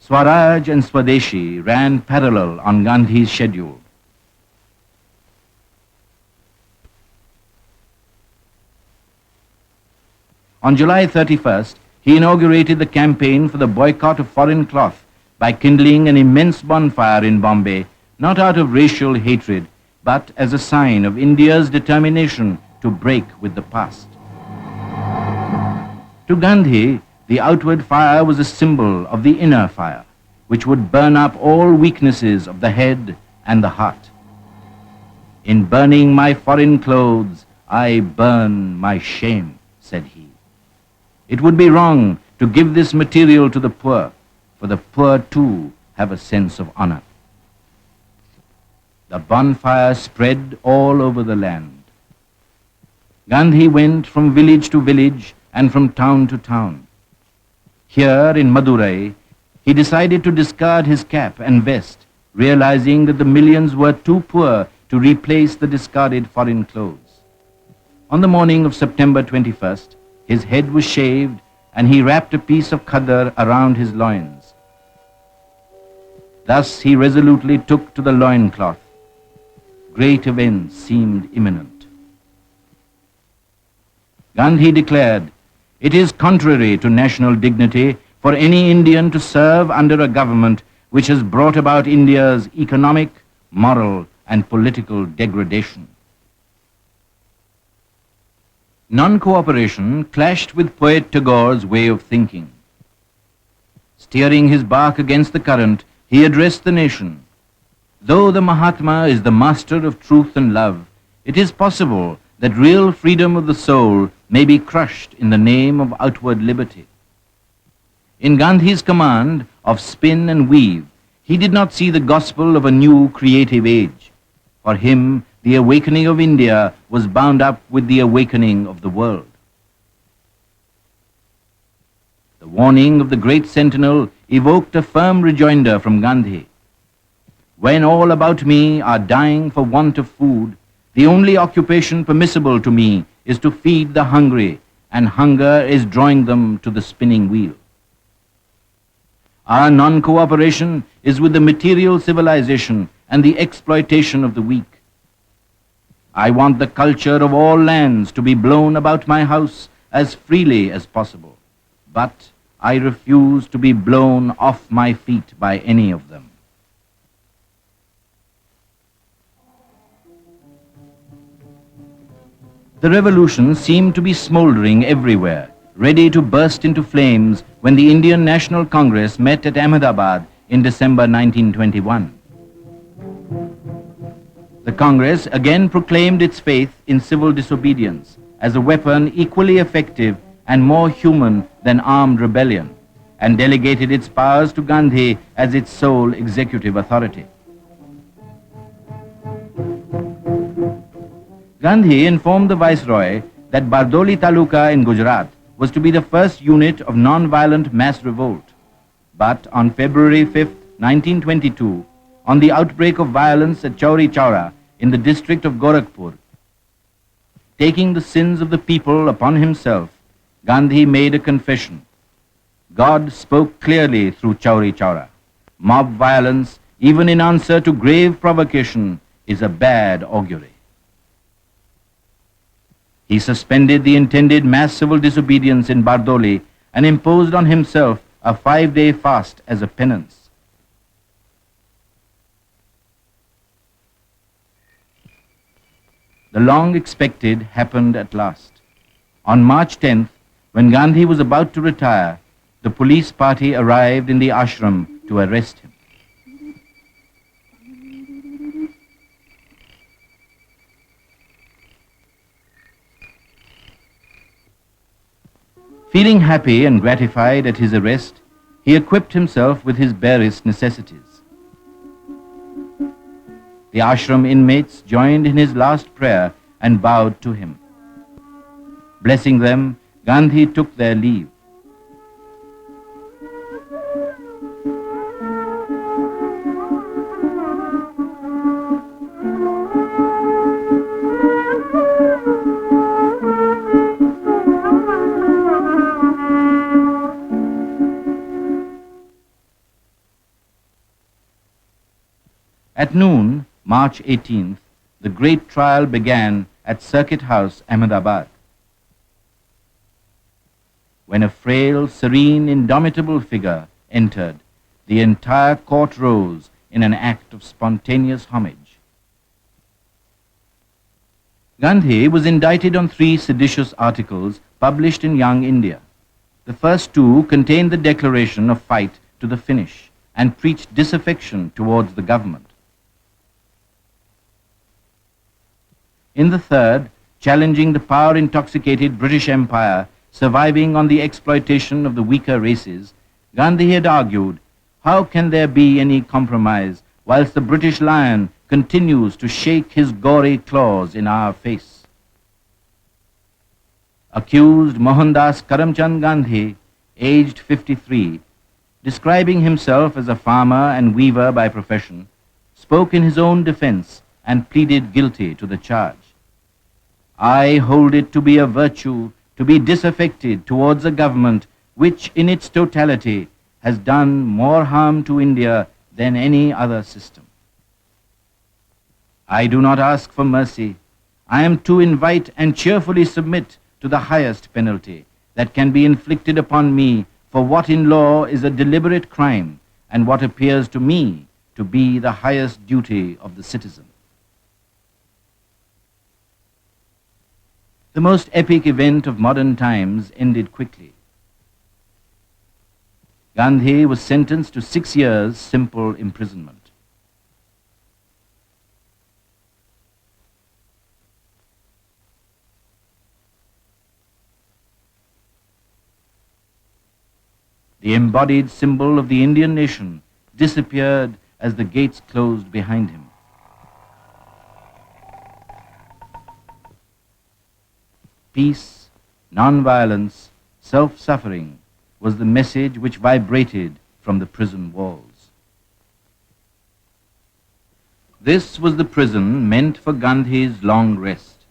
Swaraj and Swadeshi ran parallel on Gandhi's schedule. On July 31st, he inaugurated the campaign for the boycott of foreign cloth by kindling an immense bonfire in Bombay, not out of racial hatred, but as a sign of India's determination to break with the past. To Gandhi, the outward fire was a symbol of the inner fire, which would burn up all weaknesses of the head and the heart. In burning my foreign clothes, I burn my shame, said he. It would be wrong to give this material to the poor, for the poor too have a sense of honor. The bonfire spread all over the land. Gandhi went from village to village and from town to town. Here in Madurai, he decided to discard his cap and vest, realizing that the millions were too poor to replace the discarded foreign clothes. On the morning of September 21st, his head was shaved and he wrapped a piece of khadar around his loins. Thus he resolutely took to the loincloth. Great events seemed imminent. Gandhi declared, "It is contrary to national dignity for any Indian to serve under a government which has brought about India's economic, moral, and political degradation." Non-cooperation clashed with poet Tagore's way of thinking. Steering his bark against the current, he addressed the nation. Though the Mahatma is the master of truth and love, it is possible that real freedom of the soul may be crushed in the name of outward liberty. In Gandhi's command of spin and weave, he did not see the gospel of a new creative age. For him, the awakening of India was bound up with the awakening of the world. The warning of the great sentinel evoked a firm rejoinder from Gandhi. When all about me are dying for want of food, the only occupation permissible to me is to feed the hungry, and hunger is drawing them to the spinning wheel. Our non-cooperation is with the material civilization and the exploitation of the weak. I want the culture of all lands to be blown about my house as freely as possible, but I refuse to be blown off my feet by any of them. The revolution seemed to be smoldering everywhere, ready to burst into flames when the Indian National Congress met at Ahmedabad in December 1921. The Congress again proclaimed its faith in civil disobedience as a weapon equally effective and more human than armed rebellion, and delegated its powers to Gandhi as its sole executive authority. Gandhi informed the Viceroy that Bardoli Taluka in Gujarat was to be the first unit of non-violent mass revolt. But on February 5, 1922, on the outbreak of violence at Chauri Chaura in the district of Gorakhpur, taking the sins of the people upon himself, Gandhi made a confession. God spoke clearly through Chauri Chaura. Mob violence, even in answer to grave provocation, is a bad augury. He suspended the intended mass civil disobedience in Bardoli and imposed on himself a 5-day fast as a penance. The long-expected happened at last. On March 10th, when Gandhi was about to retire, the police party arrived in the ashram to arrest him. Feeling happy and gratified at his arrest, he equipped himself with his barest necessities. The ashram inmates joined in his last prayer and bowed to him. Blessing them, Gandhi took their leave. At noon, March 18th, the great trial began at Circuit House, Ahmedabad. When a frail, serene, indomitable figure entered, the entire court rose in an act of spontaneous homage. Gandhi was indicted on 3 seditious articles published in Young India. The first 2 contained the declaration of fight to the finish and preached disaffection towards the government. In the third, challenging the power-intoxicated British Empire surviving on the exploitation of the weaker races, Gandhi had argued, how can there be any compromise whilst the British lion continues to shake his gory claws in our face? Accused Mohandas Karamchand Gandhi, aged 53, describing himself as a farmer and weaver by profession, spoke in his own defense and pleaded guilty to the charge. I hold it to be a virtue to be disaffected towards a government which in its totality has done more harm to India than any other system. I do not ask for mercy. I am to invite and cheerfully submit to the highest penalty that can be inflicted upon me for what in law is a deliberate crime and what appears to me to be the highest duty of the citizen. The most epic event of modern times ended quickly. Gandhi was sentenced to 6 years' simple imprisonment. The embodied symbol of the Indian nation disappeared as the gates closed behind him. Peace, non-violence, self-suffering was the message which vibrated from the prison walls. This was the prison meant for Gandhi's long rest.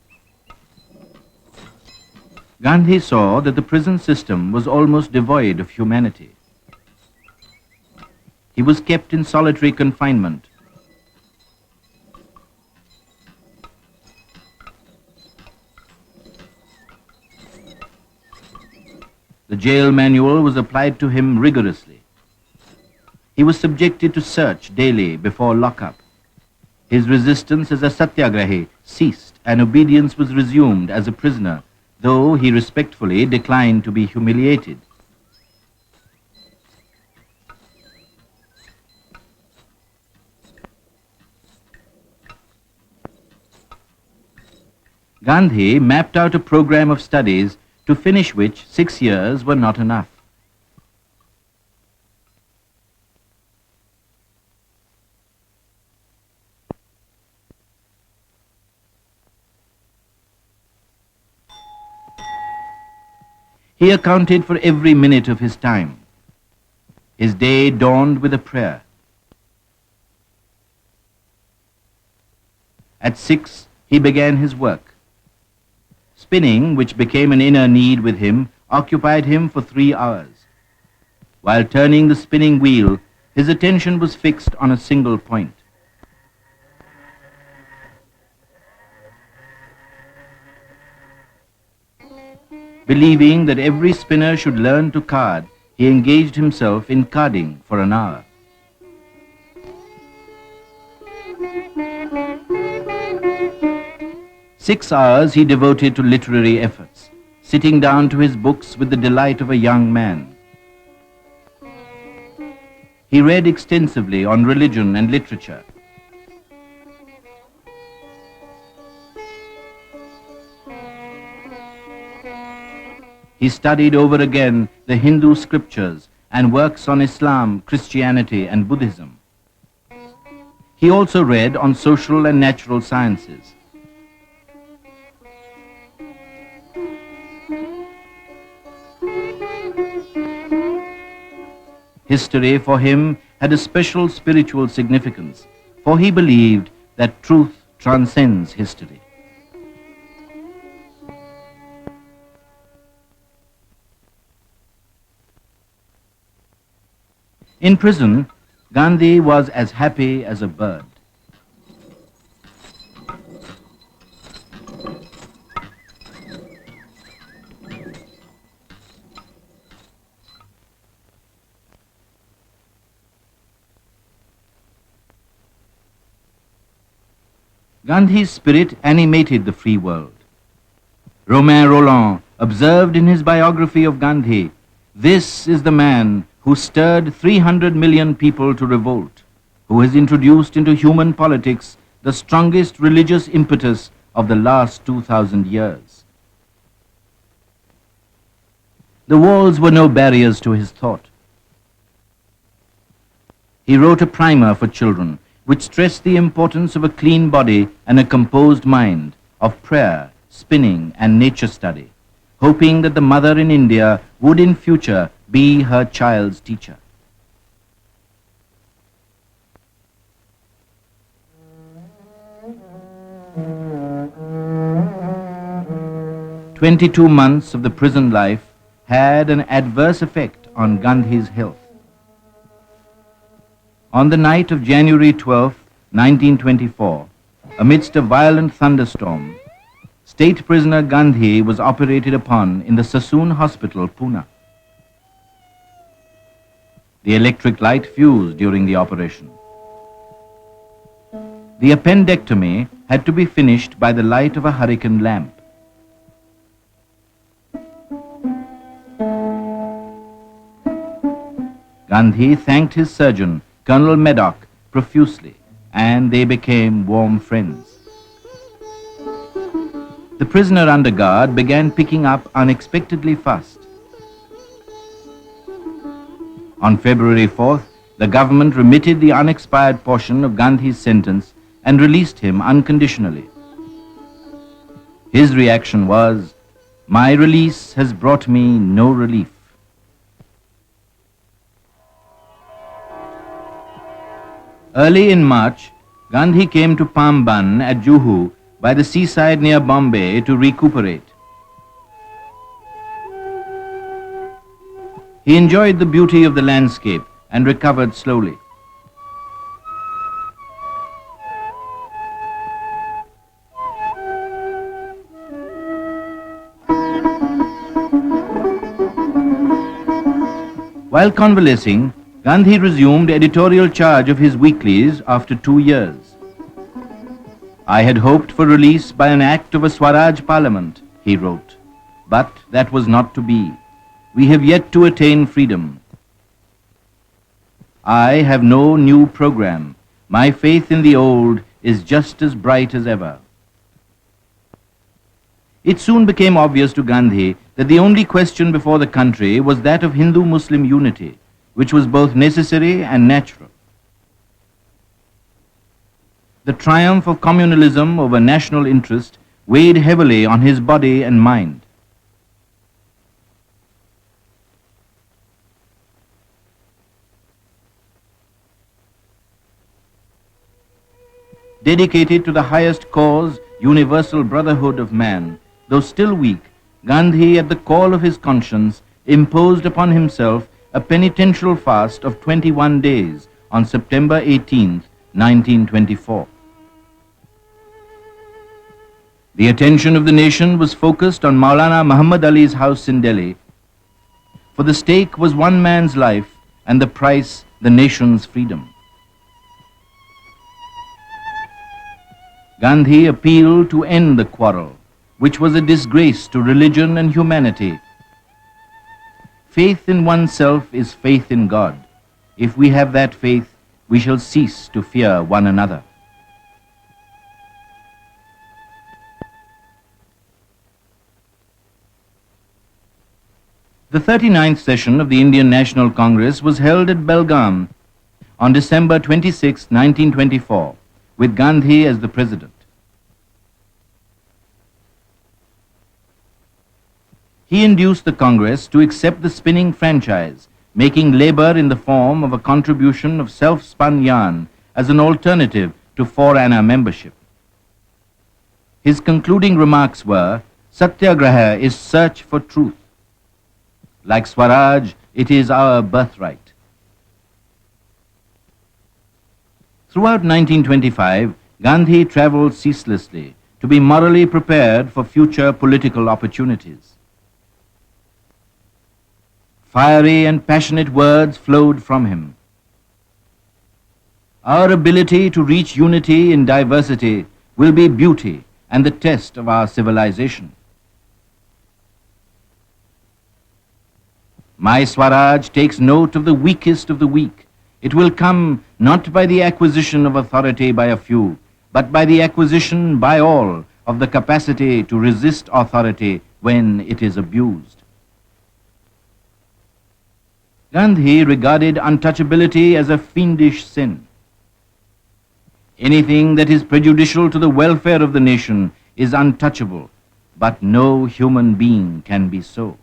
Gandhi saw that the prison system was almost devoid of humanity. He was kept in solitary confinement. The jail manual was applied to him rigorously. He was subjected to search daily before lockup. His resistance as a satyagrahi ceased and obedience was resumed as a prisoner, though he respectfully declined to be humiliated. Gandhi mapped out a program of studies to finish which 6 years were not enough. He accounted for every minute of his time. His day dawned with a prayer. At 6, he began his work. Spinning, which became an inner need with him, occupied him for 3 hours. While turning the spinning wheel, his attention was fixed on a single point. Believing that every spinner should learn to card, he engaged himself in carding for an hour. Six hours he devoted to literary efforts, sitting down to his books with the delight of a young man. He read extensively on religion and literature. He studied over again the Hindu scriptures and works on Islam, Christianity, and Buddhism. He also read on social and natural sciences. History for him had a special spiritual significance, for he believed that truth transcends history. In prison, Gandhi was as happy as a bird. Gandhi's spirit animated the free world. Romain Rolland observed in his biography of Gandhi, "This is the man who stirred 300 million people to revolt, who has introduced into human politics the strongest religious impetus of the last 2,000 years." The walls were no barriers to his thought. He wrote a primer for children, which stressed the importance of a clean body and a composed mind, of prayer, spinning, and nature study, hoping that the mother in India would in future be her child's teacher. "22 months of the prison life had an adverse effect on Gandhi's health. On the night of January 12, 1924, amidst a violent thunderstorm, state prisoner Gandhi was operated upon in the Sassoon Hospital, Pune. The electric light fused during the operation. The appendectomy had to be finished by the light of a hurricane lamp. Gandhi thanked his surgeon, Colonel Maddock, profusely, and they became warm friends. The prisoner under guard began picking up unexpectedly fast. On February 4th, the government remitted the unexpired portion of Gandhi's sentence and released him unconditionally. His reaction was, "My release has brought me no relief." Early in March, Gandhi came to Pamban at Juhu by the seaside near Bombay to recuperate. He enjoyed the beauty of the landscape and recovered slowly. While convalescing, Gandhi resumed editorial charge of his weeklies after 2 years. "I had hoped for release by an act of a Swaraj parliament," he wrote, "but that was not to be. We have yet to attain freedom. I have no new program. My faith in the old is just as bright as ever." It soon became obvious to Gandhi that the only question before the country was that of Hindu-Muslim unity, which was both necessary and natural. The triumph of communalism over national interest weighed heavily on his body and mind. Dedicated to the highest cause, universal brotherhood of man, though still weak, Gandhi, at the call of his conscience, imposed upon himself a penitential fast of 21 days on September 18, 1924. The attention of the nation was focused on Maulana Muhammad Ali's house in Delhi, for the stake was one man's life and the price the nation's freedom. Gandhi appealed to end the quarrel, which was a disgrace to religion and humanity. Faith in oneself is faith in God. If we have that faith, we shall cease to fear one another. The 39th session of the Indian National Congress was held at Belgaum on December 26, 1924, with Gandhi as the president. He induced the Congress to accept the spinning franchise, making labor in the form of a contribution of self-spun yarn as an alternative to 4-anna membership. His concluding remarks were, "Satyagraha is search for truth. Like Swaraj, it is our birthright." Throughout 1925, Gandhi traveled ceaselessly to be morally prepared for future political opportunities. Fiery and passionate words flowed from him. "Our ability to reach unity in diversity will be beauty and the test of our civilization. My Swaraj takes note of the weakest of the weak. It will come not by the acquisition of authority by a few, but by the acquisition by all of the capacity to resist authority when it is abused. Gandhi regarded untouchability as a fiendish sin. Anything that is prejudicial to the welfare of the nation is untouchable, but no human being can be so.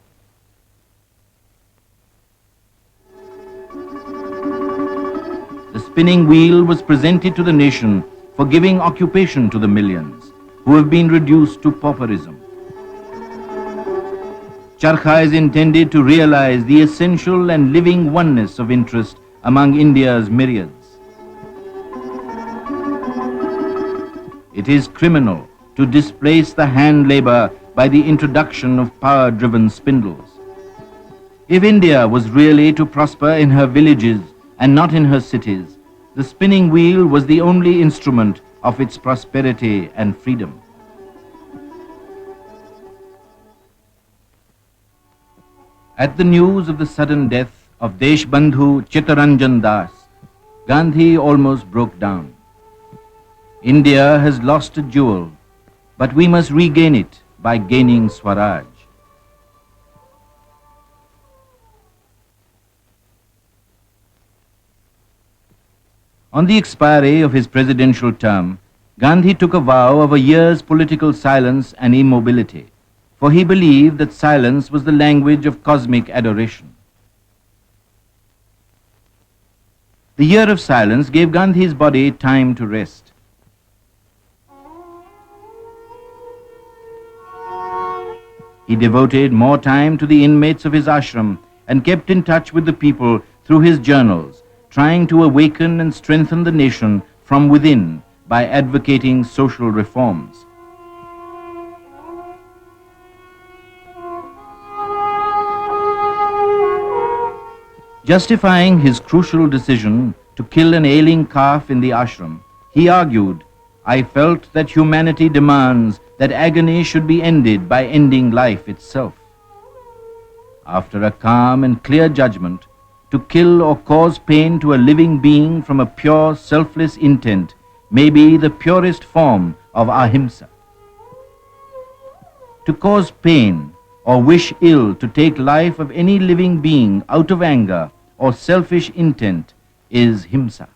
The spinning wheel was presented to the nation for giving occupation to the millions who have been reduced to pauperism. Charkha is intended to realize the essential and living oneness of interest among India's myriads. It is criminal to displace the hand labor by the introduction of power-driven spindles. If India was really to prosper in her villages and not in her cities, the spinning wheel was the only instrument of its prosperity and freedom. At the news of the sudden death of Deshbandhu Chittaranjan Das, Gandhi almost broke down. India has lost a jewel, but we must regain it by gaining Swaraj. On the expiry of his presidential term, Gandhi took a vow of a year's political silence and immobility, for he believed that silence was the language of cosmic adoration. The year of silence gave Gandhi's body time to rest. He devoted more time to the inmates of his ashram and kept in touch with the people through his journals, trying to awaken and strengthen the nation from within by advocating social reforms. Justifying his crucial decision to kill an ailing calf in the ashram, he argued, "I felt that humanity demands that agony should be ended by ending life itself." After a calm and clear judgment, to kill or cause pain to a living being from a pure, selfless intent may be the purest form of ahimsa. To cause pain or wish ill to take life of any living being out of anger or selfish intent is himsa.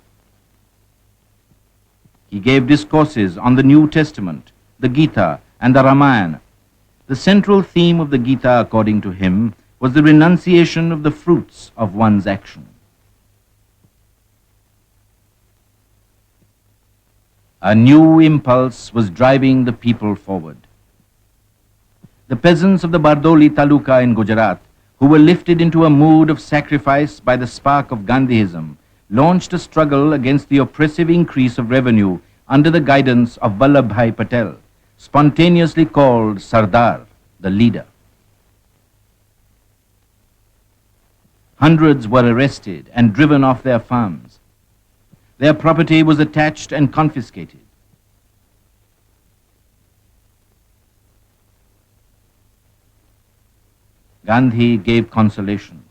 He gave discourses on the New Testament, the Gita and the Ramayana. The central theme of the Gita, according to him, was the renunciation of the fruits of one's action. A new impulse was driving the people forward. The peasants of the Bardoli Taluka in Gujarat, who were lifted into a mood of sacrifice by the spark of Gandhiism, launched a struggle against the oppressive increase of revenue under the guidance of Vithalbhai Patel, spontaneously called Sardar, the leader. Hundreds were arrested and driven off their farms. Their property was attached and confiscated. Gandhi gave consolation.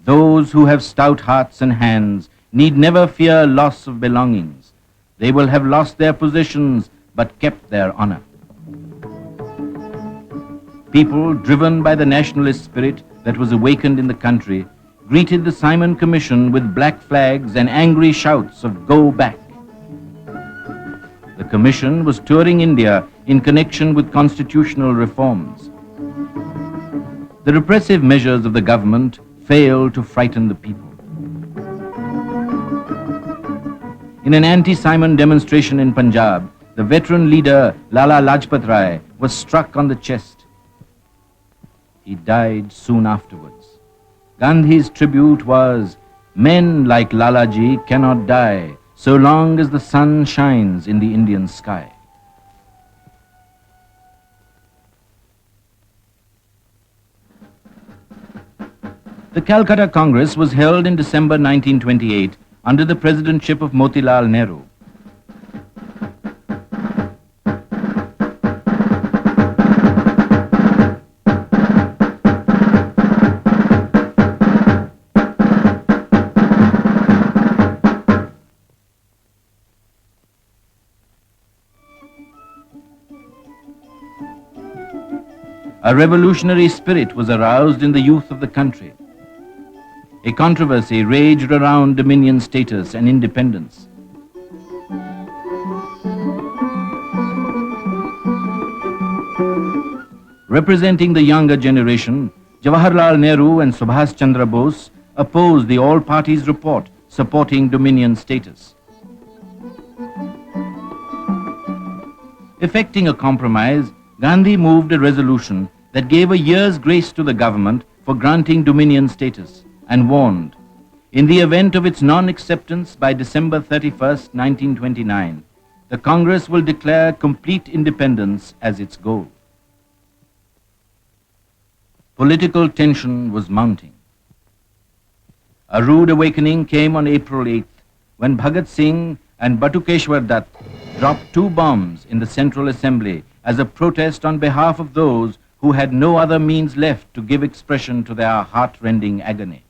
Those who have stout hearts and hands need never fear loss of belongings. They will have lost their possessions but kept their honor. People driven by the nationalist spirit that was awakened in the country greeted the Simon Commission with black flags and angry shouts of "Go back." The Commission was touring India in connection with constitutional reforms. The repressive measures of the government failed to frighten the people. In an anti-Simon demonstration in Punjab, the veteran leader Lala Lajpat Rai was struck on the chest. He died soon afterwards. Gandhi's tribute was, "Men like Lalaji cannot die so long as the sun shines in the Indian sky." The Calcutta Congress was held in December 1928 under the presidentship of Motilal Nehru. a revolutionary spirit was aroused in the youth of the country. A controversy raged around dominion status and independence. Representing the younger generation, Jawaharlal Nehru and Subhash Chandra Bose opposed the all-parties report supporting dominion status. Effecting a compromise, Gandhi moved a resolution that gave a year's grace to the government for granting dominion status and warned, in the event of its non-acceptance by December 31st, 1929, the Congress will declare complete independence as its goal. Political tension was mounting. A rude awakening came on April 8th when Bhagat Singh and Batukeshwar Dutt dropped 2 bombs in the Central Assembly as a protest on behalf of those who had no other means left to give expression to their heart-rending agony.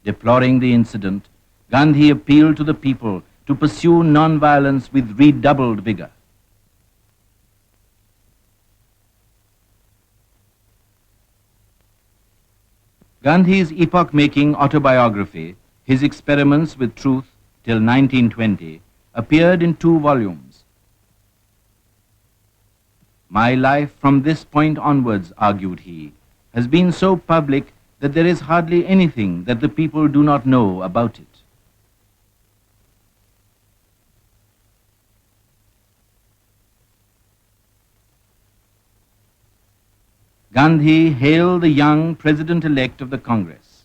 Deploring the incident, Gandhi appealed to the people to pursue non-violence with redoubled vigor. Gandhi's epoch-making autobiography, His Experiments with Truth till 1920, appeared in 2 volumes. My life from this point onwards, argued he, has been so public that there is hardly anything that the people do not know about it. Gandhi hailed the young president-elect of the Congress.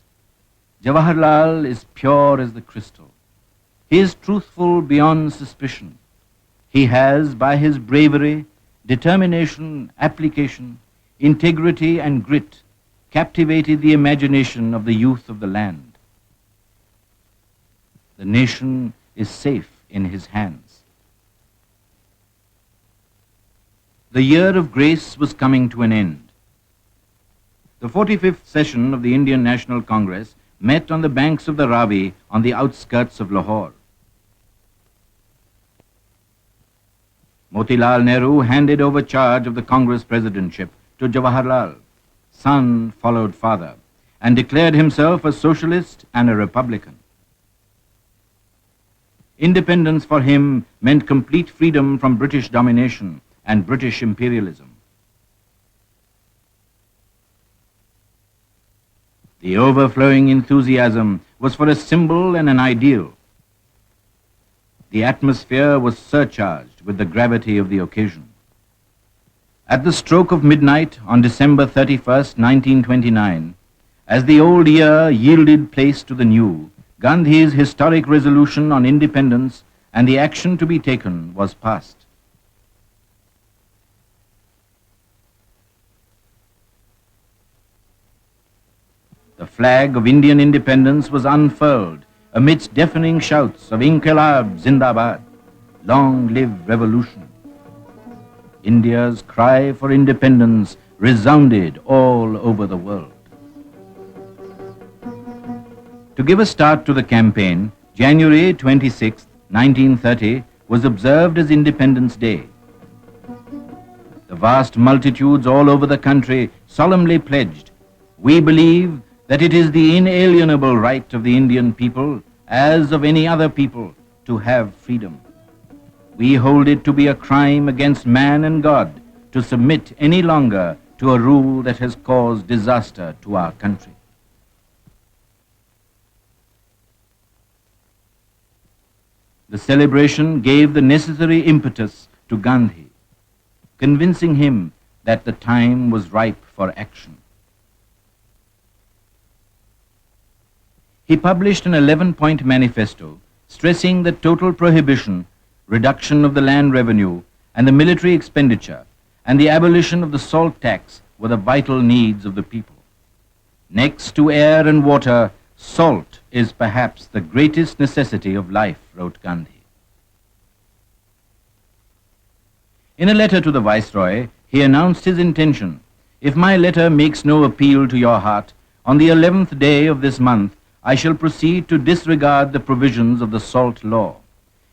Jawaharlal is pure as the crystal. He is truthful beyond suspicion. He has, by his bravery, determination, application, integrity and grit, captivated the imagination of the youth of the land. The nation is safe in his hands. The year of grace was coming to an end. The 45th session of the Indian National Congress met on the banks of the Ravi on the outskirts of Lahore. Motilal Nehru handed over charge of the Congress presidentship to Jawaharlal. Son followed father and declared himself a socialist and a republican. Independence for him meant complete freedom from British domination and British imperialism. The overflowing enthusiasm was for a symbol and an ideal. The atmosphere was surcharged with the gravity of the occasion. At the stroke of midnight on December 31st, 1929, as the old year yielded place to the new, Gandhi's historic resolution on independence and the action to be taken was passed. The flag of Indian independence was unfurled amidst deafening shouts of Inqilab Zindabad, long live revolution. India's cry for independence resounded all over the world. To give a start to the campaign, January 26, 1930 was observed as Independence Day. The vast multitudes all over the country solemnly pledged, "We believe that it is the inalienable right of the Indian people, as of any other people, to have freedom. We hold it to be a crime against man and God to submit any longer to a rule that has caused disaster to our country." The celebration gave the necessary impetus to Gandhi, convincing him that the time was ripe for action. He published an 11-point manifesto stressing that total prohibition, reduction of the land revenue and the military expenditure, and the abolition of the salt tax were the vital needs of the people. Next to air and water, salt is perhaps the greatest necessity of life, wrote Gandhi. In a letter to the Viceroy, he announced his intention, "If my letter makes no appeal to your heart, on the 11th day of this month, I shall proceed to disregard the provisions of the salt law.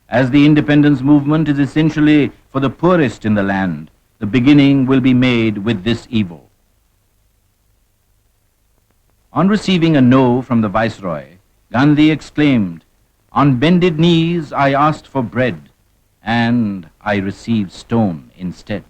As the independence movement is essentially for the poorest in the land, the beginning will be made with this evil. On receiving a no from the Viceroy, Gandhi exclaimed, "On bended knees I asked for bread, and I received stone instead."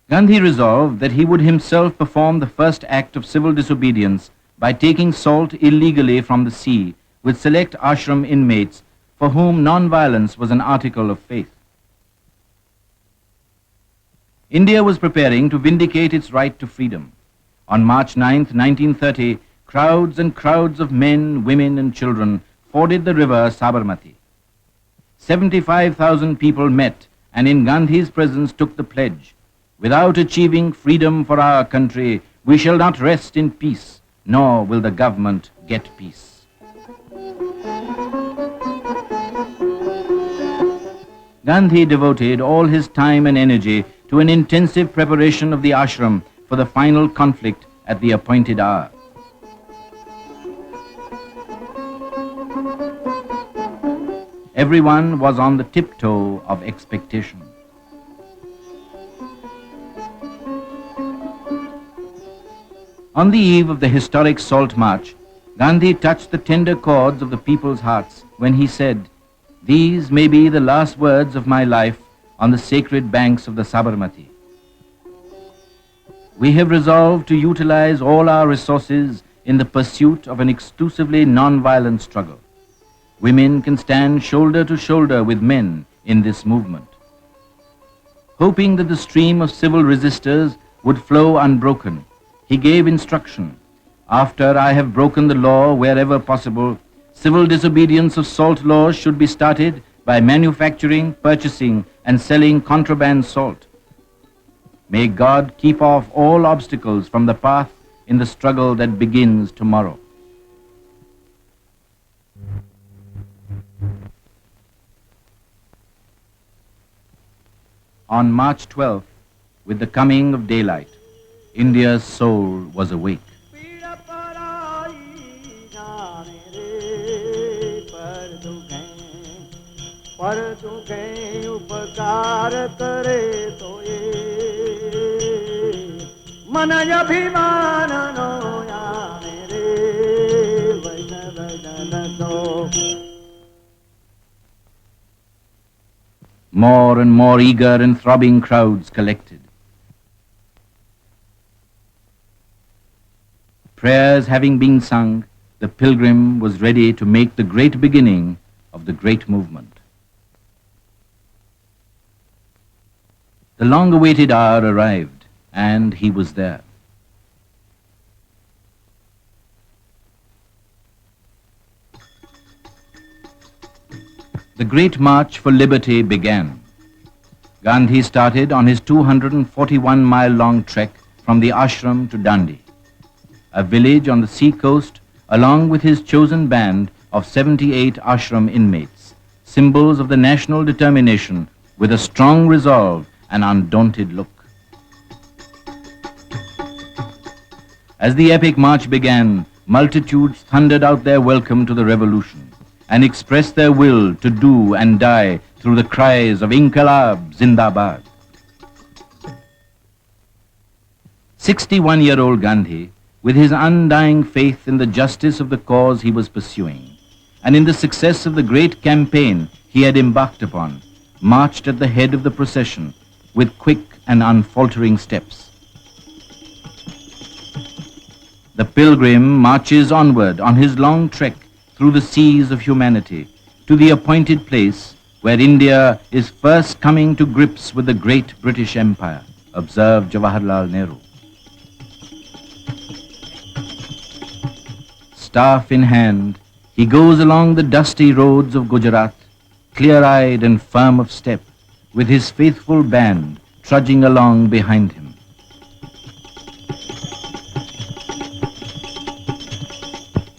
Gandhi resolved that he would himself perform the first act of civil disobedience by taking salt illegally from the sea with select ashram inmates for whom non-violence was an article of faith. India was preparing to vindicate its right to freedom. On March 9, 1930, crowds and crowds of men, women and children forded the river Sabarmati. 75,000 people met and in Gandhi's presence took the pledge, "Without achieving freedom for our country, we shall not rest in peace, nor will the government get peace." Gandhi devoted all his time and energy to an intensive preparation of the ashram for the final conflict at the appointed hour. Everyone was on the tiptoe of expectation. On the eve of the historic Salt March, Gandhi touched the tender chords of the people's hearts when he said, "These may be the last words of my life on the sacred banks of the Sabarmati. We have resolved to utilize all our resources in the pursuit of an exclusively non-violent struggle. Women can stand shoulder to shoulder with men in this movement." Hoping that the stream of civil resistors would flow unbroken, he gave instruction, "After I have broken the law wherever possible, civil disobedience of salt laws should be started by manufacturing, purchasing, and selling contraband salt. May God keep off all obstacles from the path in the struggle that begins tomorrow." On March 12th, with the coming of daylight, India's soul was awake. More and more eager and throbbing crowds collected. Prayers having been sung, the pilgrim was ready to make the great beginning of the great movement. The long-awaited hour arrived, and he was there. The great march for liberty began. Gandhi started on his 241-mile-long trek from the ashram to Dandi, a village on the sea coast, along with his chosen band of 78 ashram inmates, symbols of the national determination with a strong resolve and undaunted look. As the epic march began, multitudes thundered out their welcome to the revolution and expressed their will to do and die through the cries of Inqilab Zindabad. 61-year-old Gandhi, with his undying faith in the justice of the cause he was pursuing and in the success of the great campaign he had embarked upon, marched at the head of the procession with quick and unfaltering steps. The pilgrim marches onward on his long trek through the seas of humanity to the appointed place where India is first coming to grips with the great British Empire, observed Jawaharlal Nehru. Staff in hand, he goes along the dusty roads of Gujarat, clear-eyed and firm of step, with his faithful band trudging along behind him.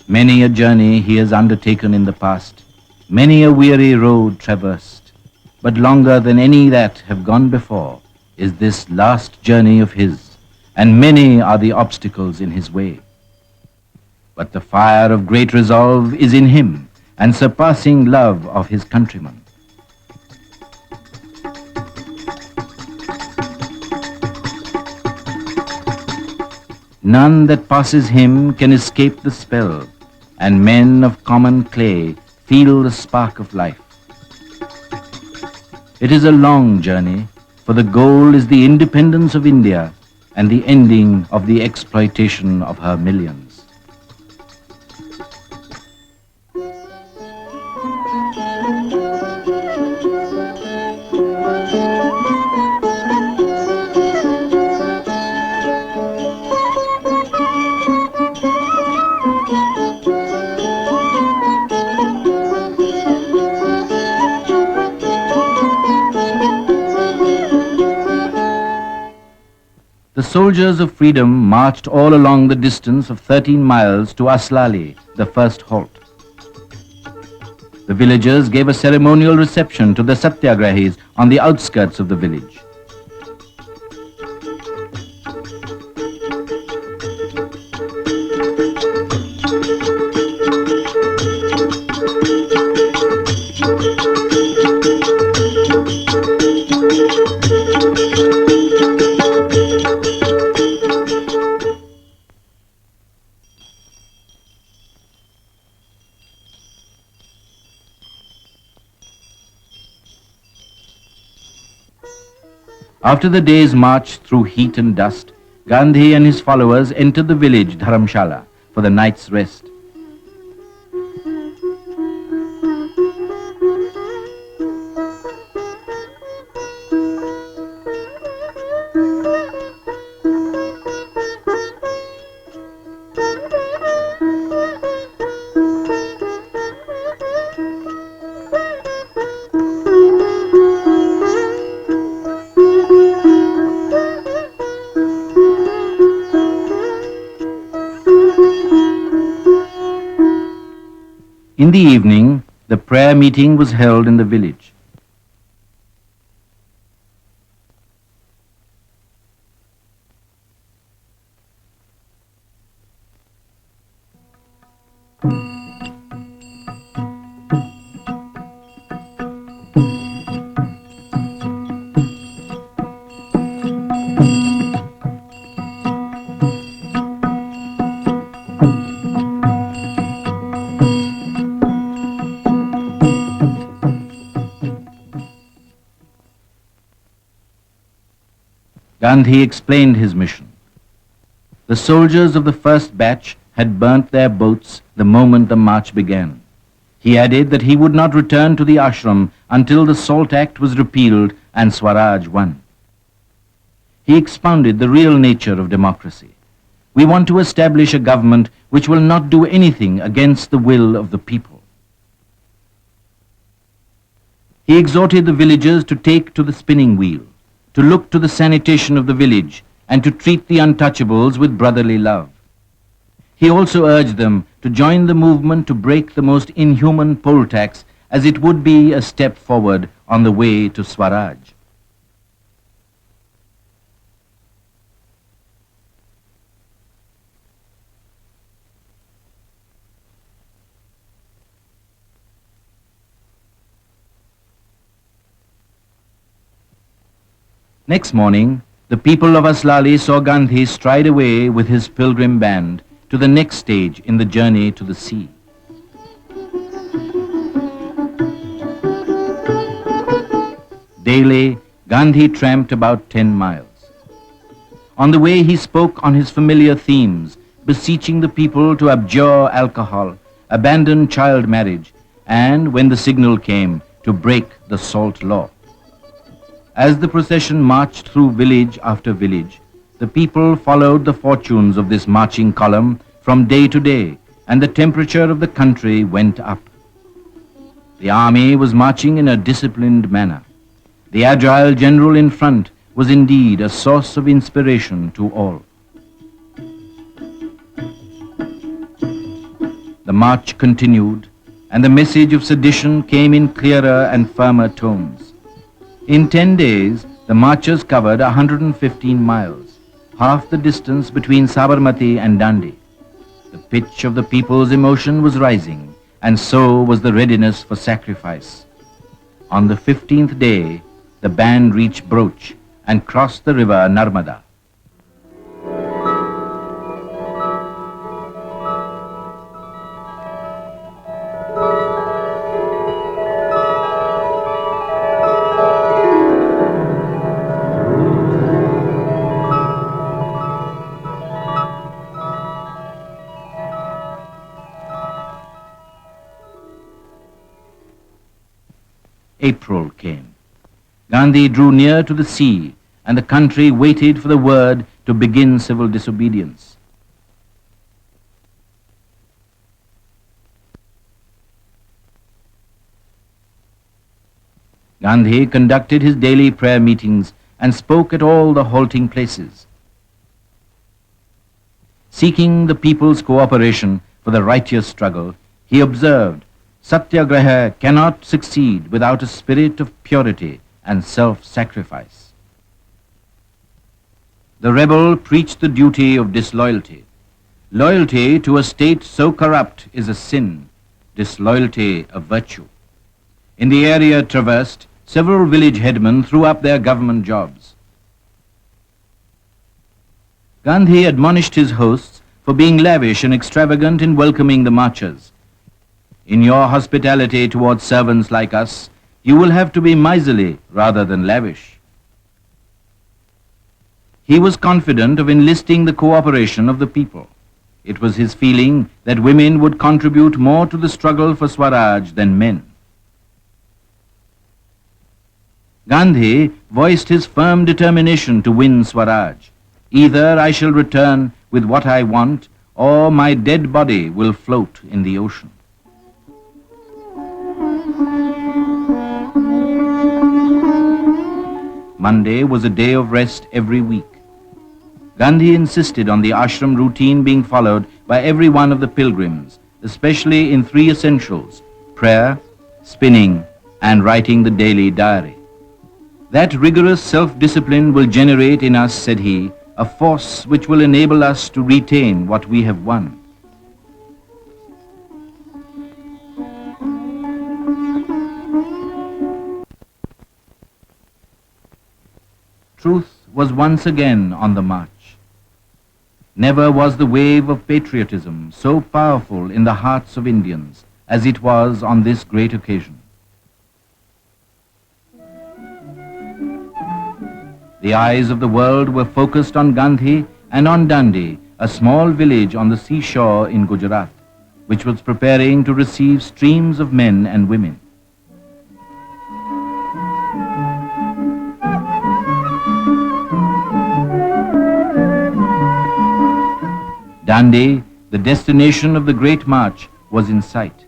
Many a journey he has undertaken in the past, many a weary road traversed, but longer than any that have gone before is this last journey of his, and many are the obstacles in his way. but the fire of great resolve is in him and surpassing love of his countrymen. None that passes him can escape the spell, and men of common clay feel the spark of life. It is a long journey, for the goal is the independence of India and the ending of the exploitation of her millions. The soldiers of freedom marched all along the distance of 13 miles to Aslali, the first halt. The villagers gave a ceremonial reception to the satyagrahis on the outskirts of the village. After the day's march through heat and dust, Gandhi and his followers entered the village Dharamshala for the night's rest. In the evening, the prayer meeting was held in the village. Gandhi explained his mission. The soldiers of the first batch had burnt their boats the moment the march began. He added that he would not return to the ashram until the Salt Act was repealed and Swaraj won. He expounded the real nature of democracy. We want to establish a government which will not do anything against the will of the people. He exhorted the villagers to take to the spinning wheel, to look to the sanitation of the village, and to treat the untouchables with brotherly love. He also urged them to join the movement to break the most inhuman poll tax, as it would be a step forward on the way to Swaraj. Next morning, the people of Aslali saw Gandhi stride away with his pilgrim band to the next stage in the journey to the sea. Daily, Gandhi tramped about 10 miles. On the way, he spoke on his familiar themes, beseeching the people to abjure alcohol, abandon child marriage, and, when the signal came, to break the salt law. As the procession marched through village after village, the people followed the fortunes of this marching column from day to day, and the temperature of the country went up. The army was marching in a disciplined manner. The agile general in front was indeed a source of inspiration to all. The march continued, and the message of sedition came in clearer and firmer tones. In 10 days, the marchers covered 115 miles, half the distance between Sabarmati and Dandi. The pitch of the people's emotion was rising, and so was the readiness for sacrifice. On the 15th day, the band reached Broch and crossed the river Narmada. April came. Gandhi drew near to the sea, and the country waited for the word to begin civil disobedience. Gandhi conducted his daily prayer meetings and spoke at all the halting places. Seeking the people's cooperation for the righteous struggle, he observed, Satyagraha cannot succeed without a spirit of purity and self-sacrifice. The rebel preached the duty of disloyalty. Loyalty to a state so corrupt is a sin, disloyalty a virtue. In the area traversed, several village headmen threw up their government jobs. Gandhi admonished his hosts for being lavish and extravagant in welcoming the marchers. In your hospitality towards servants like us, you will have to be miserly rather than lavish. He was confident of enlisting the cooperation of the people. It was his feeling that women would contribute more to the struggle for Swaraj than men. Gandhi voiced his firm determination to win Swaraj. Either I shall return with what I want, or my dead body will float in the ocean. Monday was a day of rest every week. Gandhi insisted on the ashram routine being followed by every one of the pilgrims, especially in three essentials: prayer, spinning, and writing the daily diary. That rigorous self-discipline will generate in us, said he, a force which will enable us to retain what we have won. Truth was once again on the march. Never was the wave of patriotism so powerful in the hearts of Indians as it was on this great occasion. The eyes of the world were focused on Gandhi and on Dandi, a small village on the seashore in Gujarat, which was preparing to receive streams of men and women. Dandi, the destination of the great march, was in sight.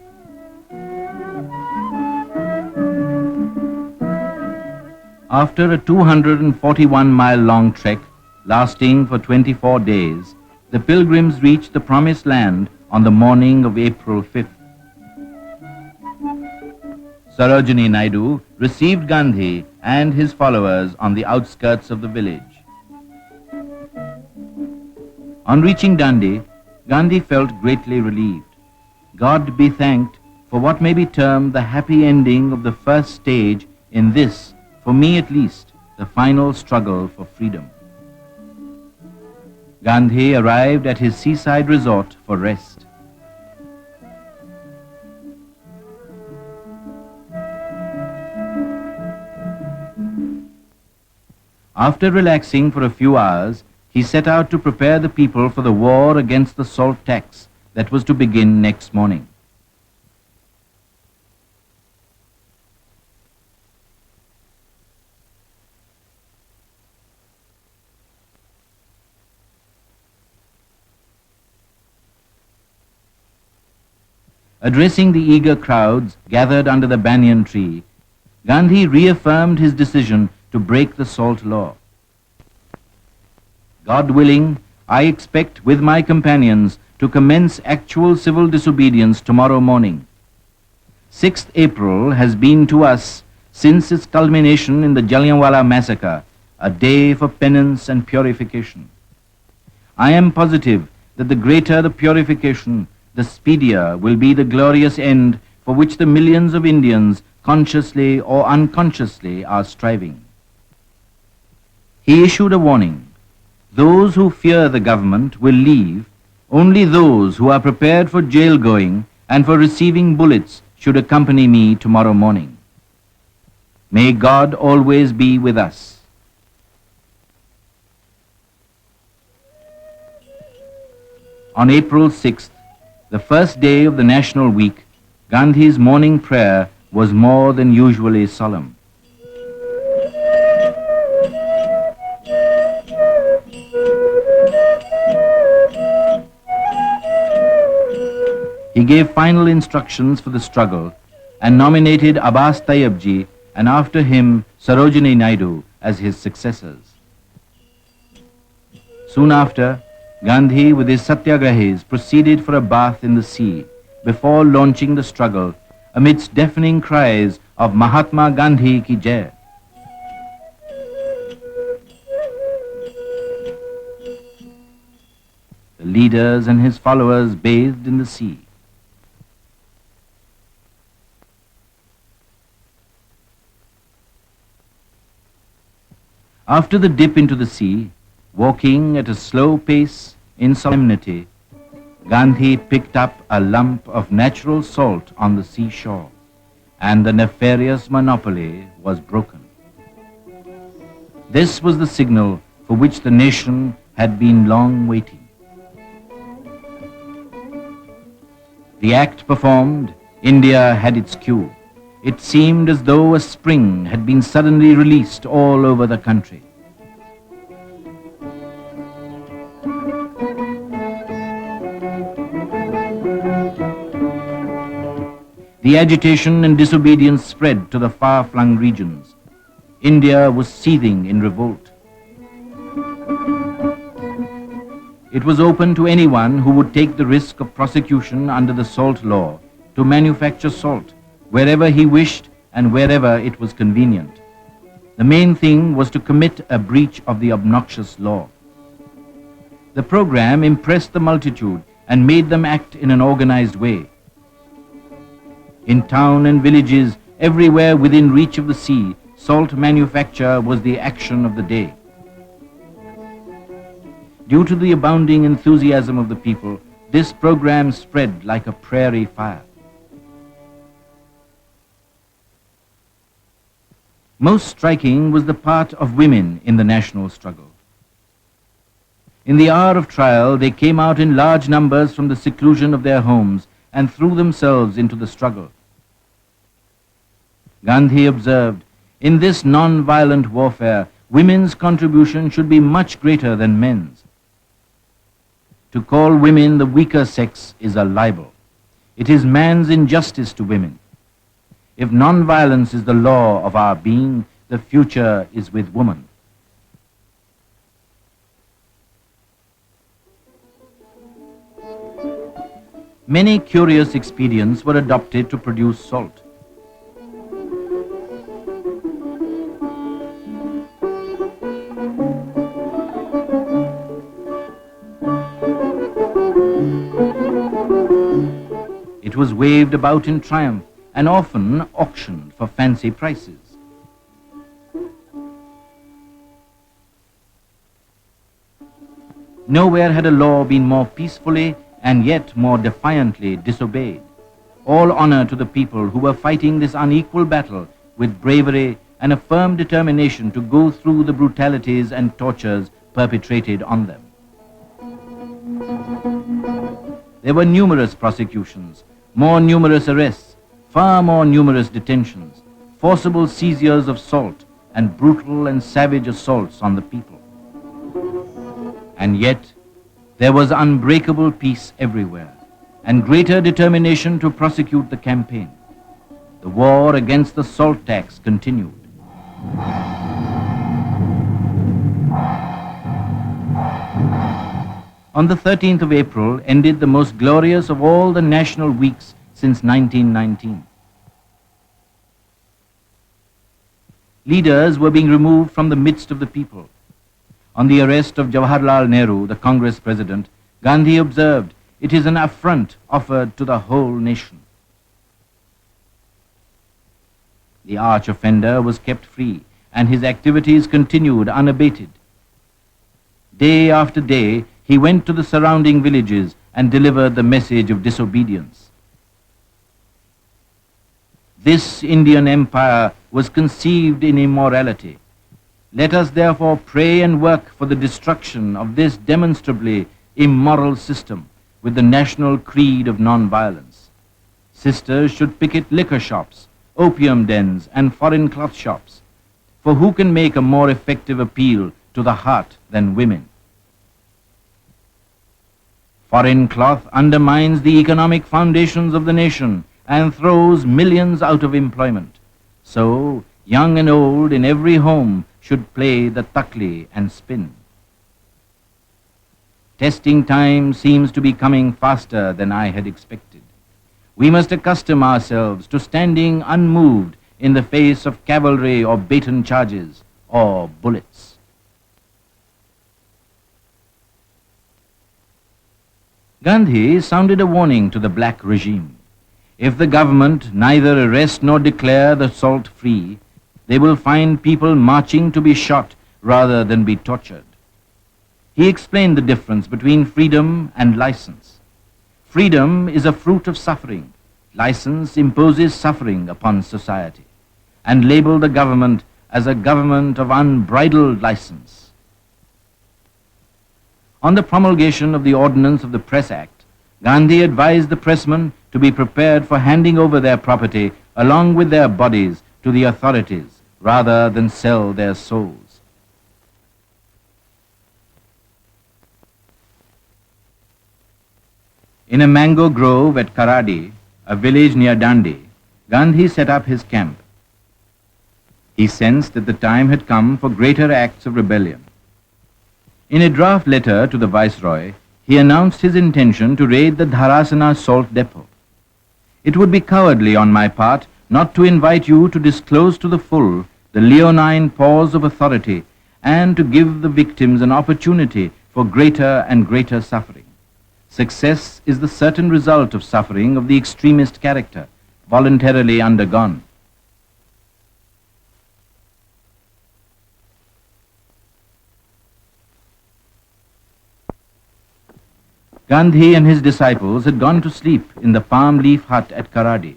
After a 241-mile-long trek, lasting for 24 days, the pilgrims reached the promised land on the morning of April 5th. Sarojini Naidu received Gandhi and his followers on the outskirts of the village. On reaching Dandi, Gandhi felt greatly relieved. God be thanked for what may be termed the happy ending of the first stage in this, for me at least, the final struggle for freedom. Gandhi arrived at his seaside resort for rest. After relaxing for a few hours, he set out to prepare the people for the war against the salt tax that was to begin next morning. Addressing the eager crowds gathered under the banyan tree, Gandhi reaffirmed his decision to break the salt law. God willing, I expect with my companions to commence actual civil disobedience tomorrow morning. 6th April has been to us, since its culmination in the Jallianwala massacre, a day for penance and purification. I am positive that the greater the purification, the speedier will be the glorious end for which the millions of Indians, consciously or unconsciously, are striving. He issued a warning. Those who fear the government will leave. Only those who are prepared for jail going and for receiving bullets should accompany me tomorrow morning. May God always be with us. On April 6th, the first day of the National Week, Gandhi's morning prayer was more than usually solemn. He gave final instructions for the struggle and nominated Abbas Tayyabji and after him Sarojini Naidu as his successors. Soon after, Gandhi with his satyagrahis proceeded for a bath in the sea before launching the struggle amidst deafening cries of Mahatma Gandhi ki jai. The leaders and his followers bathed in the sea. After the dip into the sea, walking at a slow pace in solemnity, Gandhi picked up a lump of natural salt on the seashore, and the nefarious monopoly was broken. This was the signal for which the nation had been long waiting. The act performed, India had its cue. It seemed as though a spring had been suddenly released all over the country. The agitation and disobedience spread to the far-flung regions. India was seething in revolt. It was open to anyone who would take the risk of prosecution under the salt law to manufacture salt wherever he wished and wherever it was convenient. The main thing was to commit a breach of the obnoxious law. The program impressed the multitude and made them act in an organized way. In town and villages, everywhere within reach of the sea, salt manufacture was the action of the day. Due to the abounding enthusiasm of the people, this program spread like a prairie fire. Most striking was the part of women in the national struggle. In the hour of trial, they came out in large numbers from the seclusion of their homes and threw themselves into the struggle. Gandhi observed, in this non-violent warfare, women's contribution should be much greater than men's. To call women the weaker sex is a libel. It is man's injustice to women. If non-violence is the law of our being, the future is with woman. Many curious expedients were adopted to produce salt. It was waved about in triumph and often auctioned for fancy prices. Nowhere had a law been more peacefully and yet more defiantly disobeyed. All honor to the people who were fighting this unequal battle with bravery and a firm determination to go through the brutalities and tortures perpetrated on them. There were numerous prosecutions, more numerous arrests, far more numerous detentions, forcible seizures of salt, and brutal and savage assaults on the people. And yet, there was unbreakable peace everywhere, and greater determination to prosecute the campaign. The war against the salt tax continued. On the 13th of April ended the most glorious of all the national weeks since 1919. Leaders were being removed from the midst of the people. On the arrest of Jawaharlal Nehru, the Congress president, Gandhi observed, "It is an affront offered to the whole nation." The arch offender was kept free, and his activities continued unabated. Day after day, he went to the surrounding villages and delivered the message of disobedience. This Indian empire was conceived in immorality. Let us therefore pray and work for the destruction of this demonstrably immoral system with the national creed of non-violence. Sisters should picket liquor shops, opium dens, and foreign cloth shops, for who can make a more effective appeal to the heart than women? Foreign cloth undermines the economic foundations of the nation and throws millions out of employment. So, young and old in every home should play the takli and spin. Testing time seems to be coming faster than I had expected. We must accustom ourselves to standing unmoved in the face of cavalry or baton charges or bullets. Gandhi sounded a warning to the black regime. If the government neither arrest nor declare the salt free, they will find people marching to be shot rather than be tortured. He explained the difference between freedom and license. Freedom is a fruit of suffering. License imposes suffering upon society, and labeled the government as a government of unbridled license. On the promulgation of the Ordinance of the Press Act, Gandhi advised the pressmen to be prepared for handing over their property along with their bodies to the authorities rather than sell their souls. In a mango grove at Karadi, a village near Dandi, Gandhi set up his camp. He sensed that the time had come for greater acts of rebellion. In a draft letter to the Viceroy, he announced his intention to raid the Dharasana salt depot. It would be cowardly on my part not to invite you to disclose to the full the leonine paws of authority and to give the victims an opportunity for greater and greater suffering. Success is the certain result of suffering of the extremist character, voluntarily undergone. Gandhi and his disciples had gone to sleep in the palm leaf hut at Karadi.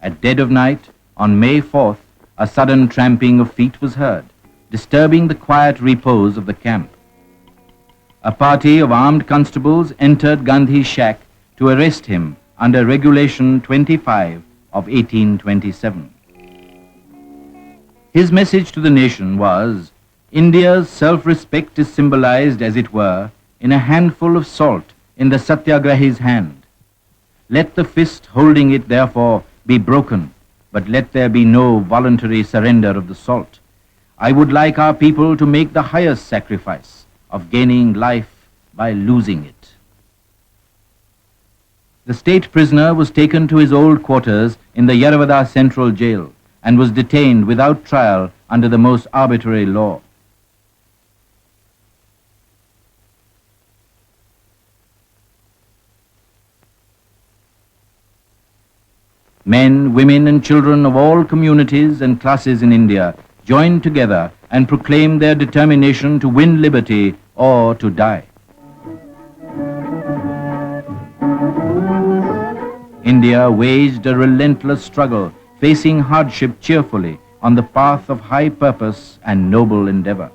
At dead of night, on May 4th, a sudden tramping of feet was heard, disturbing the quiet repose of the camp. A party of armed constables entered Gandhi's shack to arrest him under Regulation 25 of 1827. His message to the nation was, India's self-respect is symbolized, as it were, in a handful of salt in the satyagrahi's hand. Let the fist holding it, therefore, be broken, but let there be no voluntary surrender of the salt. I would like our people to make the highest sacrifice of gaining life by losing it. The state prisoner was taken to his old quarters in the Yeravada Central Jail and was detained without trial under the most arbitrary law. Men, women, and children of all communities and classes in India joined together and proclaimed their determination to win liberty or to die. India waged a relentless struggle, facing hardship cheerfully on the path of high purpose and noble endeavor.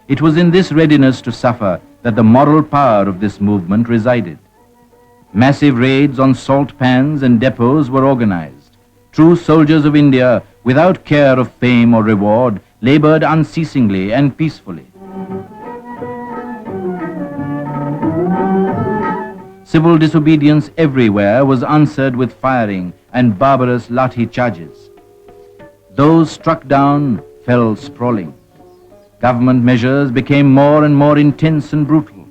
It was in this readiness to suffer that the moral power of this movement resided. Massive raids on salt pans and depots were organized. True soldiers of India, without care of fame or reward, labored unceasingly and peacefully. Civil disobedience everywhere was answered with firing and barbarous lathi charges. Those struck down fell sprawling. Government measures became more and more intense and brutal.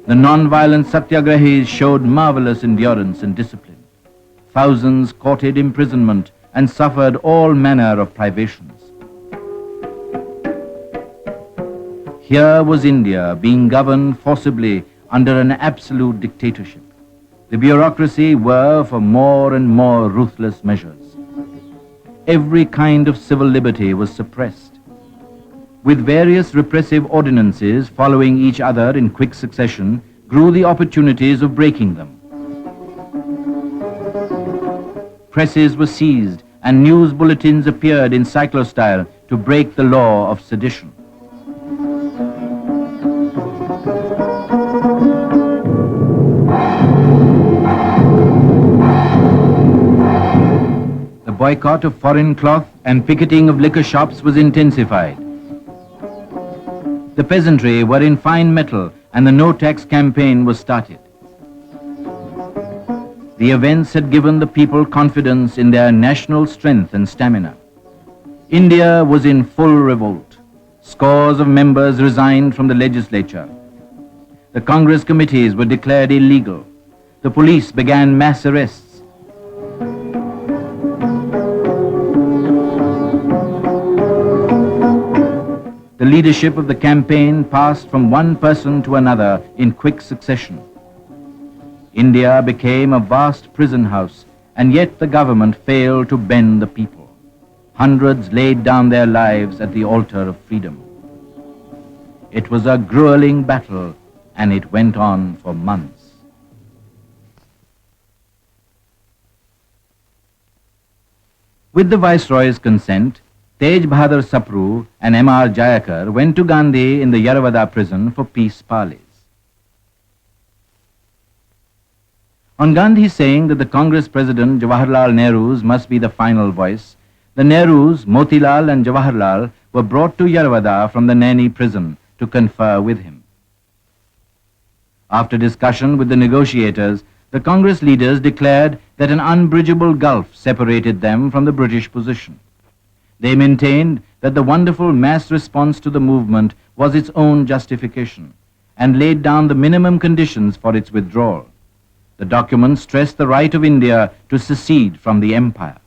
The non-violent satyagrahis showed marvelous endurance and discipline. Thousands courted imprisonment and suffered all manner of privations. Here was India being governed forcibly under an absolute dictatorship. The bureaucracy were for more and more ruthless measures. Every kind of civil liberty was suppressed. With various repressive ordinances following each other in quick succession, grew the opportunities of breaking them. Presses were seized and news bulletins appeared in cyclostyle to break the law of sedition. The boycott of foreign cloth and picketing of liquor shops was intensified. The peasantry were in fine mettle and the no-tax campaign was started. The events had given the people confidence in their national strength and stamina. India was in full revolt. Scores of members resigned from the legislature. The Congress committees were declared illegal. The police began mass arrests. The leadership of the campaign passed from one person to another in quick succession. India became a vast prison house, and yet the government failed to bend the people. Hundreds laid down their lives at the altar of freedom. It was a grueling battle, and it went on for months. With the Viceroy's consent, Tej Bahadur Sapru and M.R. Jayakar went to Gandhi in the Yaravada prison for peace parleys. On Gandhi saying that the Congress President Jawaharlal Nehru's must be the final voice, the Nehrus, Motilal and Jawaharlal were brought to Yaravada from the Naini prison to confer with him. After discussion with the negotiators, the Congress leaders declared that an unbridgeable gulf separated them from the British position. They maintained that the wonderful mass response to the movement was its own justification and laid down the minimum conditions for its withdrawal. The document stressed the right of India to secede from the empire.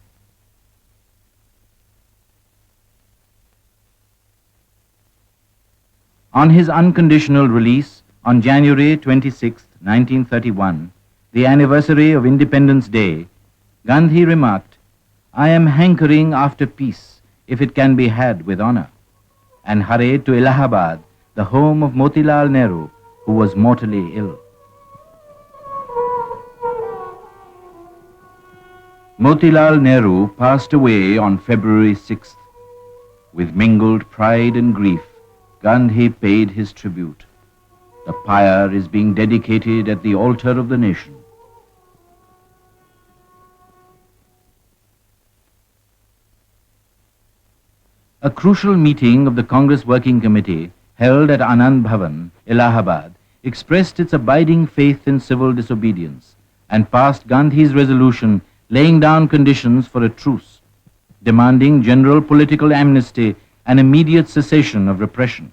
On his unconditional release on January 26, 1931, the anniversary of Independence Day, Gandhi remarked, "I am hankering after peace, if it can be had with honor," and hurried to Allahabad, the home of Motilal Nehru, who was mortally ill. Motilal Nehru passed away on February 6th. With mingled pride and grief, Gandhi paid his tribute. The pyre is being dedicated at the altar of the nation. A crucial meeting of the Congress Working Committee, held at Anand Bhavan, Allahabad, expressed its abiding faith in civil disobedience and passed Gandhi's resolution laying down conditions for a truce, demanding general political amnesty and immediate cessation of repression.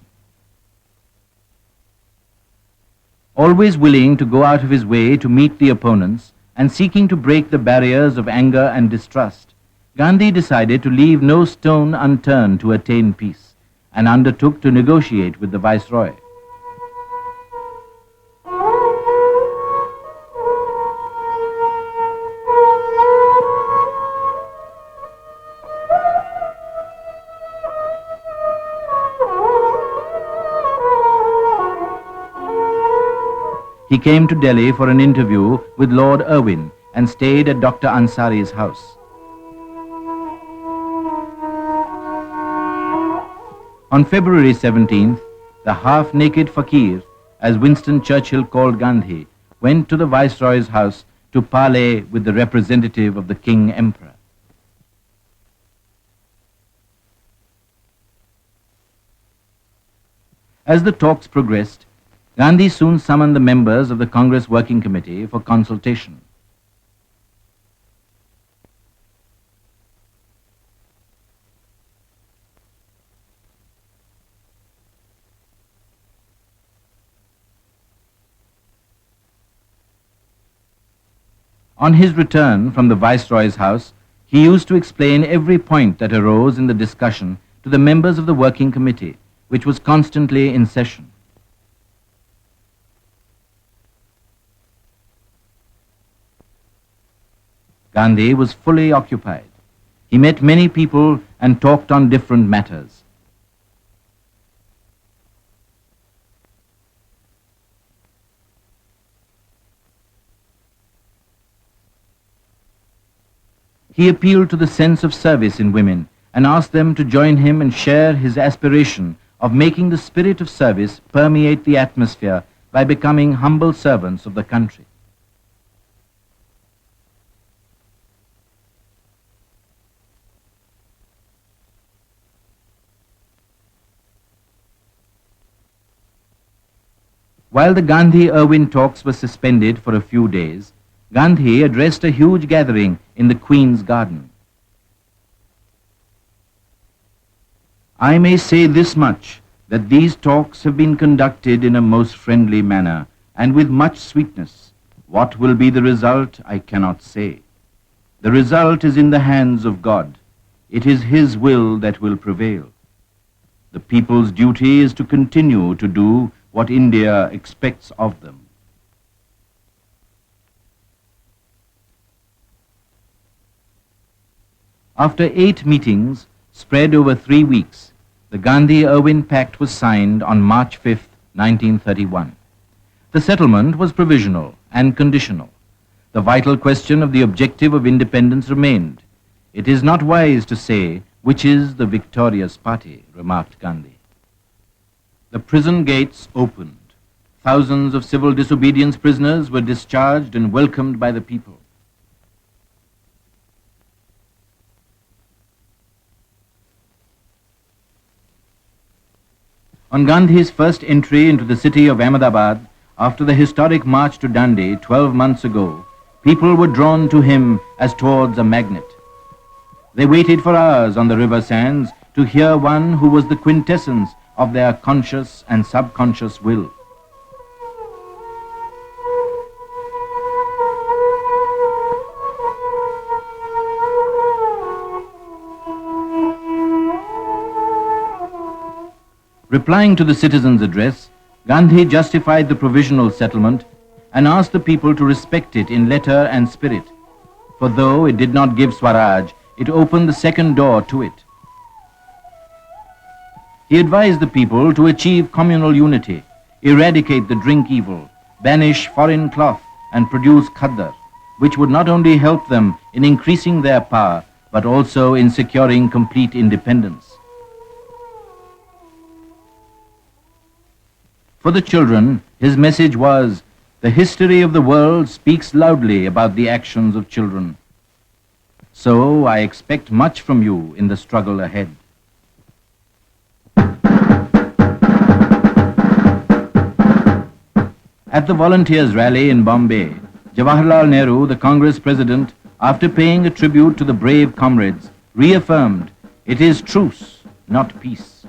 Always willing to go out of his way to meet the opponents and seeking to break the barriers of anger and distrust, Gandhi decided to leave no stone unturned to attain peace and undertook to negotiate with the Viceroy. He came to Delhi for an interview with Lord Irwin and stayed at Dr. Ansari's house. On February 17th, the half-naked fakir, as Winston Churchill called Gandhi, went to the Viceroy's house to parley with the representative of the King Emperor. As the talks progressed, Gandhi soon summoned the members of the Congress Working Committee for consultation. On his return from the Viceroy's house, he used to explain every point that arose in the discussion to the members of the Working Committee, which was constantly in session. Gandhi was fully occupied. He met many people and talked on different matters. He appealed to the sense of service in women and asked them to join him and share his aspiration of making the spirit of service permeate the atmosphere by becoming humble servants of the country. While the Gandhi-Irwin talks were suspended for a few days, Gandhi addressed a huge gathering in the Queen's Garden. I may say this much, that these talks have been conducted in a most friendly manner and with much sweetness. What will be the result, I cannot say. The result is in the hands of God. It is His will that will prevail. The people's duty is to continue to do what India expects of them. After 8 meetings, spread over 3 weeks, the Gandhi-Irwin Pact was signed on March 5, 1931. The settlement was provisional and conditional. The vital question of the objective of independence remained. It is not wise to say which is the victorious party, remarked Gandhi. The prison gates opened. Thousands of civil disobedience prisoners were discharged and welcomed by the people. On Gandhi's first entry into the city of Ahmedabad, after the historic march to Dandi 12 months ago, people were drawn to him as towards a magnet. They waited for hours on the river sands to hear one who was the quintessence of their conscious and subconscious will. Replying to the citizens' address, Gandhi justified the provisional settlement and asked the people to respect it in letter and spirit, for though it did not give Swaraj, it opened the second door to it. He advised the people to achieve communal unity, eradicate the drink evil, banish foreign cloth and produce khaddar, which would not only help them in increasing their power, but also in securing complete independence. For the children, his message was, the history of the world speaks loudly about the actions of children. So I expect much from you in the struggle ahead. At the volunteers' rally in Bombay, Jawaharlal Nehru, the Congress president, after paying a tribute to the brave comrades, reaffirmed, it is truce, not peace.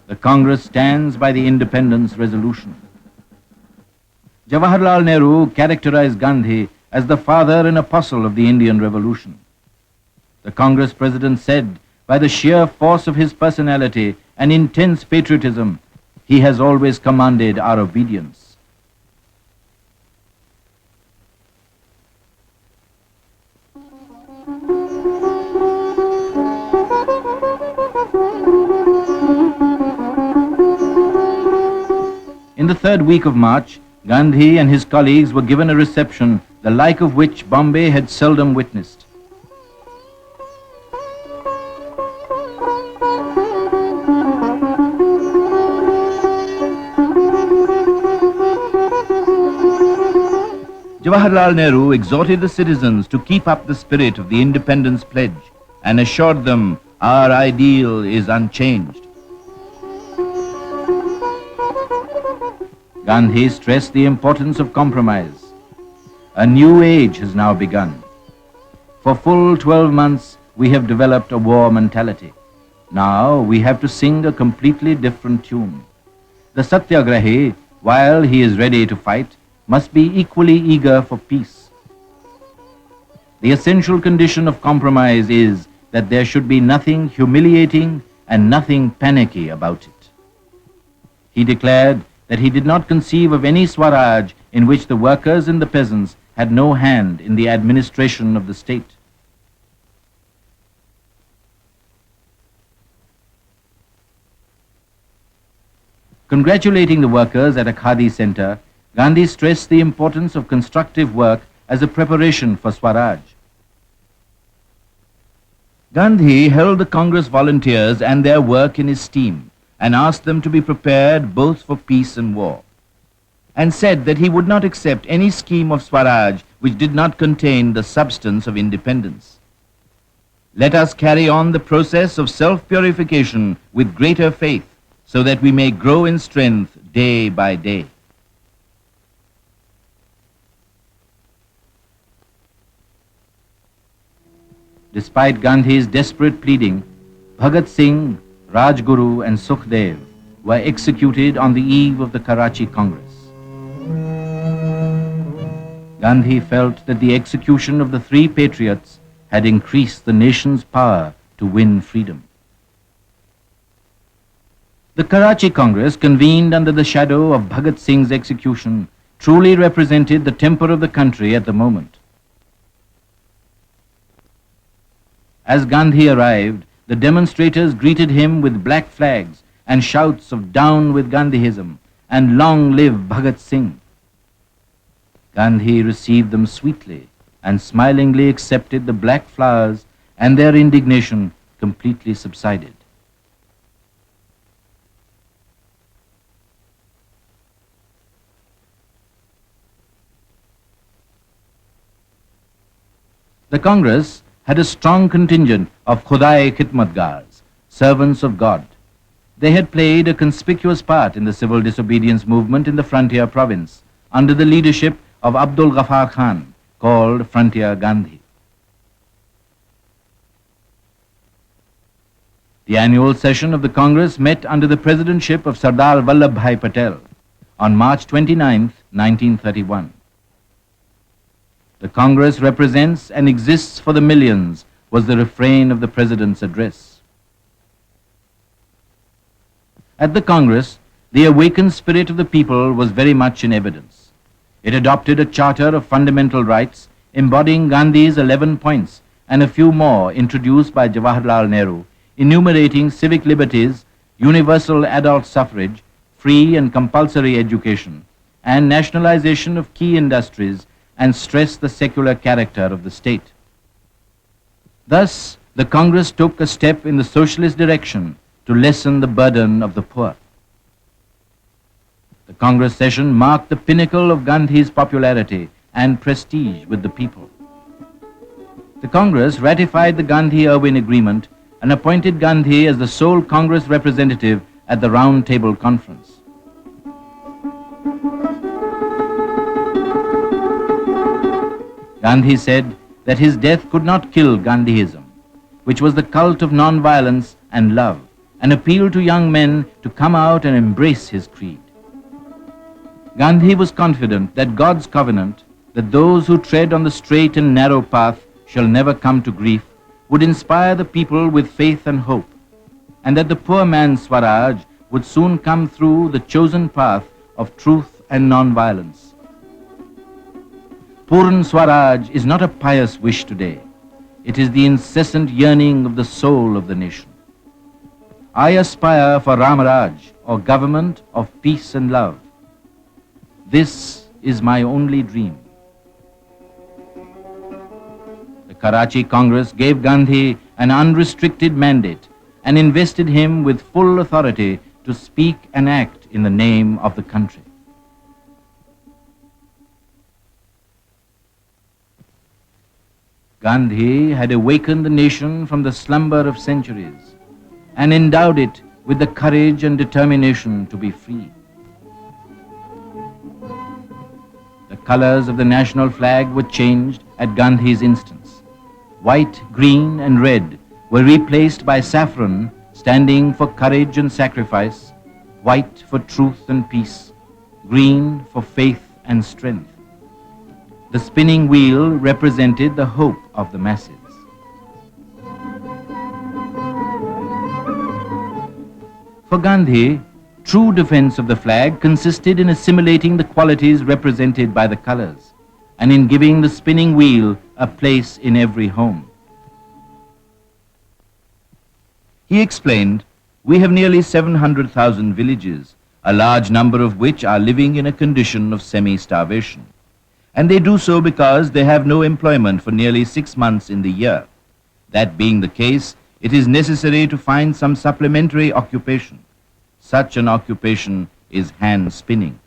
The Congress stands by the independence resolution. Jawaharlal Nehru characterized Gandhi as the father and apostle of the Indian Revolution. The Congress president said, by the sheer force of his personality and intense patriotism, he has always commanded our obedience. In the third week of March, Gandhi and his colleagues were given a reception, the like of which Bombay had seldom witnessed. Jawaharlal Nehru exhorted the citizens to keep up the spirit of the independence pledge and assured them, our ideal is unchanged. Gandhi stressed the importance of compromise. A new age has now begun. For full 12 months, we have developed a war mentality. Now we have to sing a completely different tune. The Satyagrahi, while he is ready to fight, must be equally eager for peace. The essential condition of compromise is that there should be nothing humiliating and nothing panicky about it. He declared that he did not conceive of any Swaraj in which the workers and the peasants had no hand in the administration of the state. Congratulating the workers at a Khadi center, Gandhi stressed the importance of constructive work as a preparation for Swaraj. Gandhi held the Congress volunteers and their work in esteem and asked them to be prepared both for peace and war, and said that he would not accept any scheme of Swaraj which did not contain the substance of independence. Let us carry on the process of self-purification with greater faith so that we may grow in strength day by day. Despite Gandhi's desperate pleading, Bhagat Singh, Rajguru and Sukhdev were executed on the eve of the Karachi Congress. Gandhi felt that the execution of the three patriots had increased the nation's power to win freedom. The Karachi Congress, convened under the shadow of Bhagat Singh's execution, truly represented the temper of the country at the moment. As Gandhi arrived, the demonstrators greeted him with black flags and shouts of "Down with Gandhiism" and "Long live Bhagat Singh." Gandhi received them sweetly and smilingly accepted the black flowers, and their indignation completely subsided. The Congress had a strong contingent of Khudai Khidmatgars, servants of God. They had played a conspicuous part in the civil disobedience movement in the frontier province under the leadership of Abdul Ghaffar Khan, called Frontier Gandhi. The annual session of the Congress met under the presidentship of Sardar Vallabhbhai Patel on March 29, 1931. "The Congress represents and exists for the millions" was the refrain of the President's address. At the Congress, the awakened spirit of the people was very much in evidence. It adopted a charter of fundamental rights embodying Gandhi's 11 points and a few more introduced by Jawaharlal Nehru, enumerating civic liberties, universal adult suffrage, free and compulsory education, and nationalization of key industries, and stressed the secular character of the state. Thus, the Congress took a step in the socialist direction to lessen the burden of the poor. The Congress session marked the pinnacle of Gandhi's popularity and prestige with the people. The Congress ratified the Gandhi-Irwin Agreement and appointed Gandhi as the sole Congress representative at the Round Table Conference. Gandhi said that his death could not kill Gandhiism, which was the cult of non-violence and love, and appealed to young men to come out and embrace his creed. Gandhi was confident that God's covenant, that those who tread on the straight and narrow path shall never come to grief, would inspire the people with faith and hope, and that the poor man's Swaraj would soon come through the chosen path of truth and non-violence. Purn Swaraj is not a pious wish today. It is the incessant yearning of the soul of the nation. I aspire for Ramaraj, or government of peace and love. This is my only dream. The Karachi Congress gave Gandhi an unrestricted mandate and invested him with full authority to speak and act in the name of the country. Gandhi had awakened the nation from the slumber of centuries and endowed it with the courage and determination to be free. The colors of the national flag were changed at Gandhi's instance. White, green, and red were replaced by saffron, standing for courage and sacrifice, white for truth and peace, green for faith and strength. The spinning wheel represented the hope of the masses. For Gandhi, True defense of the flag consisted in assimilating the qualities represented by the colors and in giving the spinning wheel a place in every home. He explained, "We have nearly 700,000 villages, a large number of which are living in a condition of semi-starvation. And they do so because they have no employment for nearly 6 months in the year. That being the case, it is necessary to find some supplementary occupation. Such an occupation is hand spinning."